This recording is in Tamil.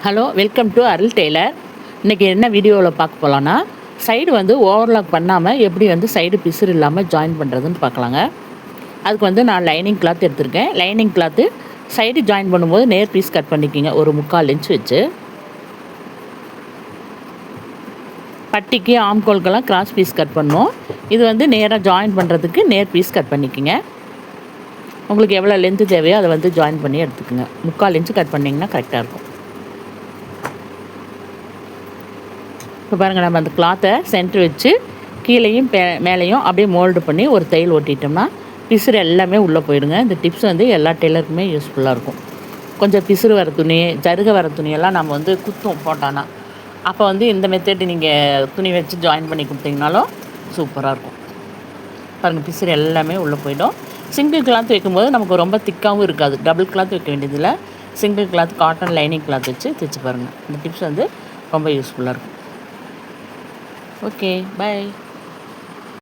Hello, welcome to Arul tailor. இன்றைக்கி என்ன வீடியோவில் பார்க்க போகலான்னா, சைடு வந்து ஓவர்லாக் பண்ணாமல் எப்படி வந்து சைடு பிசுறு இல்லாமல் ஜாயின் பண்ணுறதுன்னு பார்க்கலாங்க. அதுக்கு வந்து நான் லைனிங் கிளாத் எடுத்திருக்கேன். லைனிங் கிளாத்து சைடு ஜாயின் பண்ணும்போது நேர் பீஸ் கட் பண்ணிக்கிங்க. ஒரு 3/4 இன்ச் வச்சு பட்டிக்கு ஆம்கோலுக்கெல்லாம் கிராஸ் பீஸ் கட் பண்ணணும். இது வந்து நேராக ஜாயின் பண்ணுறதுக்கு நேர் பீஸ் கட் பண்ணிக்கிங்க. உங்களுக்கு எவ்வளோ லென்த்து தேவையோ அதை வந்து ஜாயின் பண்ணி எடுத்துக்கோங்க. 3/4 இன்ச்சு கட் பண்ணிங்கன்னா கரெக்டாக இருக்கும். இப்போ பாருங்கள், நம்ம அந்த கிளாத்தை சென்டர் வச்சு கீழேயும் மேலேயும் அப்படியே மோல்டு பண்ணி ஒரு தையல் ஓட்டிட்டோம்னா பிசுறு எல்லாமே உள்ளே போயிடுங்க. இந்த டிப்ஸ் வந்து எல்லா டெய்லருக்குமே யூஸ்ஃபுல்லாக இருக்கும். கொஞ்சம் பிசுறு வர துணி, ஜருக வர துணியெல்லாம் நம்ம வந்து குத்தும் போட்டோன்னா, அப்போ வந்து இந்த மெத்தட் நீங்கள் துணி வச்சு ஜாயின் பண்ணி கொடுத்தீங்கனாலும் சூப்பராக இருக்கும். பாருங்கள், பிசுறு எல்லாமே உள்ளே போயிடும். சிங்கிள் கிளாத் வைக்கும்போது நமக்கு ரொம்ப திக்காகவும் இருக்காது. டபுள் கிளாத் வைக்க வேண்டியதில்லை. Single cloth cotton lining cloth வச்சு தைச்சு பாருங்கள். இந்த டிப்ஸ் வந்து ரொம்ப யூஸ்ஃபுல்லாக இருக்கும். Okay, bye.